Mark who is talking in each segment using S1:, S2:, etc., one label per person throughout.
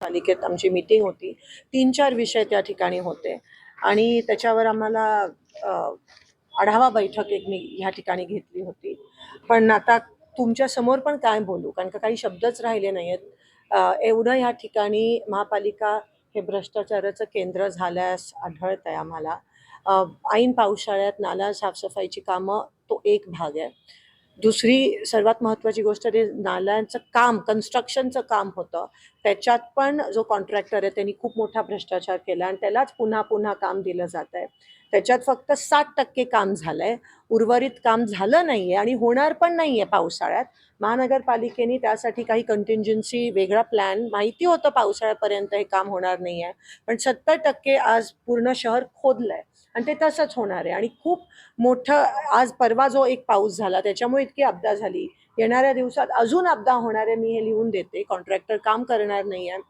S1: पालिकेत आमची मीटिंग होती. 3-4 विषय त्या ठिकाणी होते आणि त्याच्यावर आम्हाला आढावा बैठक एक मी ह्या ठिकाणी घेतली होती. पण आता तुमच्या समोर पण काय बोलू, कारण का काही शब्दच राहिले नाही आहेत. एवढं ह्या ठिकाणी महापालिका हे भ्रष्टाचाराचं केंद्र झाल्यास आढळत आहे आम्हाला. ऐन पावसाळ्यात नाला साफसफाईची कामं तो एक भाग आहे. दुसरी सर्वात महत्त्वाची गोष्ट ते नाल्यांचं काम, कन्स्ट्रक्शनचं काम होतं. त्याच्यात पण जो कॉन्ट्रॅक्टर आहे त्यांनी खूप मोठा भ्रष्टाचार केला आणि त्यालाच पुन्हा पुन्हा काम दिलं जात आहे. त्याच्यात फक्त 60% काम झालं आहे, उर्वरित काम झालं नाही आहे आणि होणार पण नाही आहे पावसाळ्यात. महानगरपालिकेने त्यासाठी काही कंटिंजन्सी, वेगळा प्लॅन, माहिती होतं पावसाळ्यापर्यंत हे काम होणार नाही आहे, पण 70% आज पूर्ण शहर खोदलं आहे आणि ते तसंच होणार आहे. आणि खूप मोठं आज परवा जो एक पाऊस झाला त्याच्यामुळे इतकी अपदा झाली. येणाऱ्या दिवसात अजून अपदा होणार आहे, मी हे लिहून देते. कॉन्ट्रॅक्टर काम करणार नाही आहे.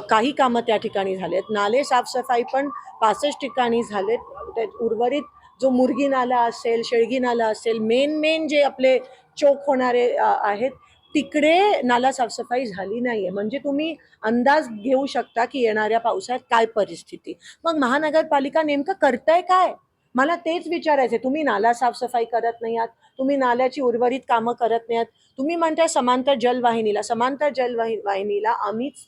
S1: काही कामं त्या ठिकाणी झालेत. नाले साफसफाई पण 65 ठिकाणी झालेत. त्यात उर्वरित जो मुरगी नाला असेल, शेळगी नाला असेल, मेन जे आपले चोक होणारे आहेत तिकडे नाला साफसफाई झाली नाहीये. म्हणजे तुम्ही अंदाज घेऊ शकता की येणाऱ्या पावसाळ्यात काय परिस्थिती. मग महानगरपालिका नेमकं करताय काय? मला तेच विचारायचं. तुम्ही नाला साफसफाई करत नाही आहात, तुम्ही नाल्याची उर्वरित कामं करत नाही आहात. तुम्ही म्हणताय समांतर जलवाहिनीला आम्हीच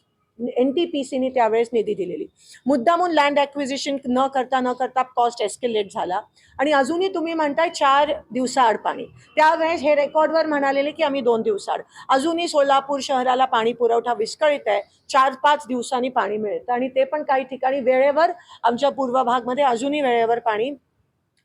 S1: NTPCने त्यावेळेस निधी दिलेली. मुद्दामून लँड ॲक्विजिशन न करता कॉस्ट एस्केलेट झाला आणि अजूनही तुम्ही म्हणताय 4 दिवसाआड पाणी. त्यावेळेस हे रेकॉर्डवर म्हणालेले की आम्ही 2 दिवसाआड. अजूनही सोलापूर शहराला पाणी पुरवठा विस्कळीत आहे. 4-5 दिवसांनी पाणी मिळतं आणि ते पण काही ठिकाणी वेळेवर. आमच्या पूर्व भागमध्ये अजूनही वेळेवर पाणी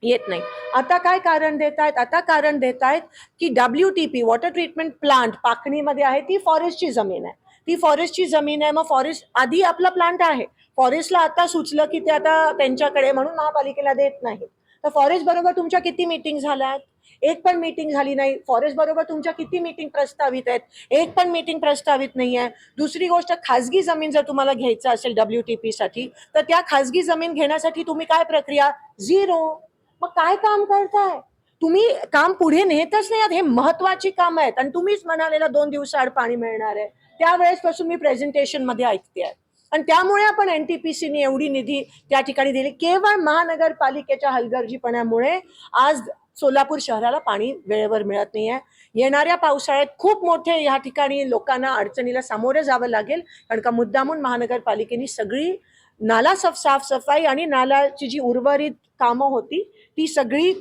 S1: येत नाही. आता काय कारण देत आहेत? आता कारण देत आहेत की WTP वॉटर ट्रीटमेंट प्लांट पाकणीमध्ये आहे, ती फॉरेस्टची जमीन आहे. ती फॉरेस्टची जमीन आहे. मग फॉरेस्ट आधी आपला प्लांट आहे, फॉरेस्टला आता सुचलं की ते आता त्यांच्याकडे म्हणून महापालिकेला देत नाही. तर फॉरेस्ट बरोबर तुमच्या किती मीटिंग झाल्यात? एक पण मीटिंग झाली नाही. फॉरेस्ट बरोबर तुमच्या किती मीटिंग प्रस्तावित आहेत? एक पण मीटिंग प्रस्तावित नाही आहे. दुसरी गोष्ट, खाजगी जमीन जर तुम्हाला घ्यायचं असेल WTP साठी, तर त्या खाजगी जमीन घेण्यासाठी तुम्ही काय प्रक्रिया? 0. मग काय काम करताय तुम्ही? काम पुढे नेतच नाही. हे महत्वाची काम आहेत आणि तुम्हीच म्हणालेला 2 दिवसाआड पाणी मिळणार आहे. त्यावेळेसपासून मी प्रेझेंटेशन मध्ये ऐकते आहे आणि त्यामुळे आपण NTPCने एवढी निधी त्या ठिकाणी दिली. केवळ महानगरपालिकेच्या हलगर्जीपणामुळे आज सोलापूर शहराला पाणी वेळेवर मिळत नाही आहे. येणाऱ्या पावसाळ्यात खूप मोठे या ठिकाणी लोकांना अडचणीला सामोरे जावं लागेल, कारण का मुद्दामून महानगरपालिकेने सगळी नाला साफसफाई आणि नाल्याची जी उर्वरित कामं होती ती सगळी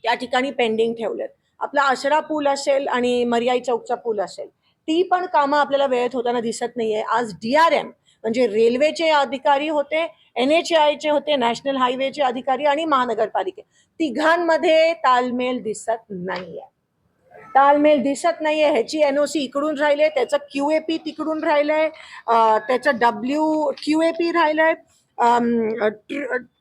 S1: त्या ठिकाणी पेंडिंग ठेवलेत. आपला आसरा पूल असेल आणि मर्याई चौकचा पूल असेल, ती पण कामं आपल्याला वेळेत होताना दिसत नाहीये. आज DRM म्हणजे रेल्वेचे अधिकारी होते, NHAIचे होते, नॅशनल हायवेचे अधिकारी आणि महानगरपालिके, तिघांमध्ये ताळमेळ दिसत नाहीये. ह्याची NOC इकडून राहिले, त्याचं QAP तिकडून राहिलंय, त्याचं WQAP राहिलंय,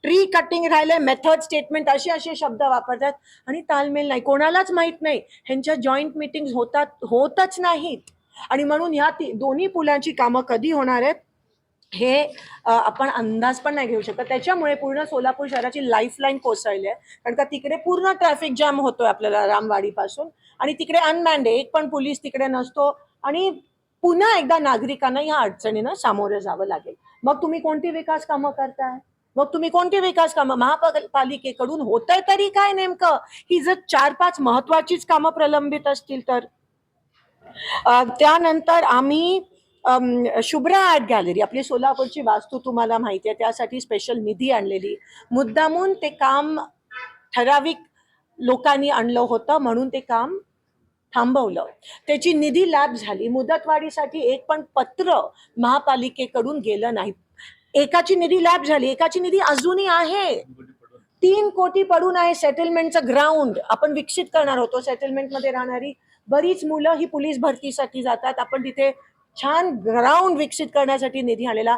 S1: ट्री कटिंग राहिलंय, मेथड स्टेटमेंट, असे शब्द वापरतात आणि ताळमेळ नाही. कोणालाच माहित नाही. ह्यांच्या जॉईंट मीटिंग होतच नाहीत आणि म्हणून ह्या दोन्ही पुलांची कामं कधी होणार आहेत हे आपण अंदाज पण नाही घेऊ शकत. त्याच्यामुळे पूर्ण सोलापूर शहराची लाईफलाईन कोसळली आहे, कारण का तिकडे पूर्ण ट्रॅफिक जाम होतोय आपल्याला रामवाडीपासून आणि तिकडे अनमॅन्ड आहे, एक पण पोलीस तिकडे नसतो आणि पुन्हा एकदा नागरिकांना या अडचणींना सामोरे जावं लागेल. मग तुम्ही कोणती विकास कामं करताय? महापालिकेकडून होतंय तरी काय नेमकं? ही जर 4-5 महत्वाचीच कामं प्रलंबित असतील तर. त्यानंतर आम्ही शुभ्रा आर्ट गॅलरी, आपली सोलापूरची वास्तू तुम्हाला माहिती आहे, त्यासाठी स्पेशल निधी आणलेली. मुद्दामून ते काम ठराविक लोकांनी आणलं होतं म्हणून ते काम थांबवलं. त्याची निधी लॅप झाली. मुदतवाढीसाठी एक पण पत्र महापालिकेकडून गेलं नाही. एकाची निधी लॅप झाली, एकाची निधी अजूनही आहे. 3 कोटी पडून आहे. सेटलमेंटचं ग्राउंड आपण विकसित करणार होतो. सेटलमेंटमध्ये राहणारी बरीच मुलं ही पोलीस भरतीसाठी जातात. आपण तिथे छान ग्राउंड विकसित करण्यासाठी निधी आलेला.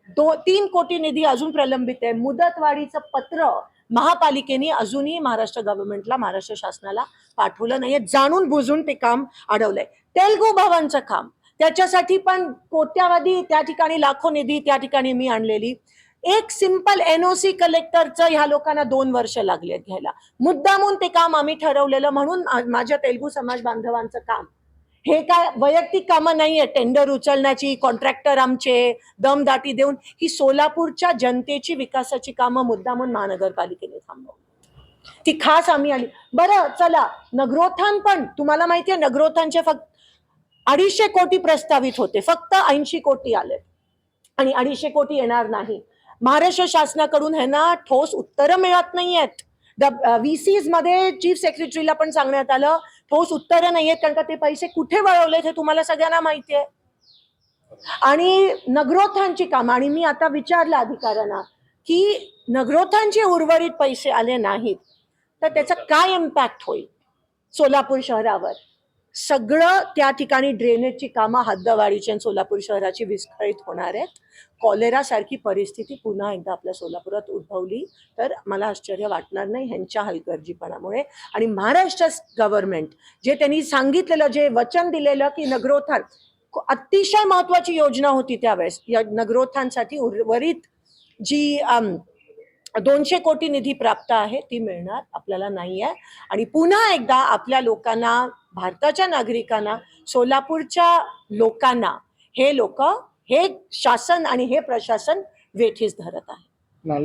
S1: 3 कोटी निधी अजून प्रलंबित आहे. मुदतवाढीचं पत्र महापालिकेने अजूनही महाराष्ट्र गव्हर्नमेंटला, महाराष्ट्र शासनाला पाठवलं नाहीये. जाणून बुजून ते काम अडवलंय. तेलगू भवनचं काम, त्याच्यासाठी पण कोट्यावधी त्या ठिकाणी, लाखो निधी त्या ठिकाणी मी आणलेली. एक सिंपल NOC कलेक्टरचं ह्या लोकांना 2 वर्ष लागले घ्यायला. मुद्दामून ते काम आम्ही ठरवलेलं म्हणून माझ्या तेलुगू समाज बांधवांचं काम. हे काय वैयक्तिक कामं नाहीये, टेंडर उचलण्याची, कॉन्ट्रॅक्टर आमचे दमदाटी देऊन. ही सोलापूरच्या जनतेची विकासाची कामं मुद्दामून महानगरपालिकेने थांबवली. ती खास आम्ही आली. बरं चला, नगरोत्थान पण तुम्हाला माहितीये, नगरोत्थानचे फक्त 250 कोटी प्रस्तावित होते, फक्त 80 कोटी आले आणि 250 कोटी येणार नाही. महाराष्ट्र शासनाकडून है ना ठोस उत्तरं मिळत नाहीयेत. VCs मध्ये चीफ सेक्रेटरीला पण सांगण्यात आलं ठोस उत्तरं नाहीयेत, कारण का ते पैसे कुठे वळवलेत हे तुम्हाला सगळ्यांना माहिती आहे. आणि नगरोत्थानची कामं, आणि मी आता विचारलं अधिकाऱ्यांना की नगरोत्थानचे उर्वरित पैसे आले नाहीत तर त्याचा काय इम्पॅक्ट होईल सोलापूर शहरावर. सगळं त्या ठिकाणी ड्रेनेजची कामं हद्दवाढीची आणि सोलापूर शहराची विस्कळीत होणार आहेत. कॉलेरा सारखी परिस्थिती पुन्हा एकदा आपल्या सोलापुरात उद्भवली तर मला आश्चर्य वाटणार नाही ह्यांच्या हलगर्जीपणामुळे. आणि महाराष्ट्र गव्हर्नमेंट जे त्यांनी सांगितलेलं, जे वचन दिलेलं की नगरोत्थान अतिशय महत्वाची योजना होती त्यावेळेस, या नगरोत्थानसाठी उर्वरित जी 200 कोटी निधी प्राप्त आहे ती मिळणार आपल्याला नाही आहे. आणि पुन्हा एकदा आपल्या लोकांना, भारताच्या नागरिकांना, सोलापूरच्या लोकांना हे शासन आणि हे प्रशासन वेठीस धरत आहे.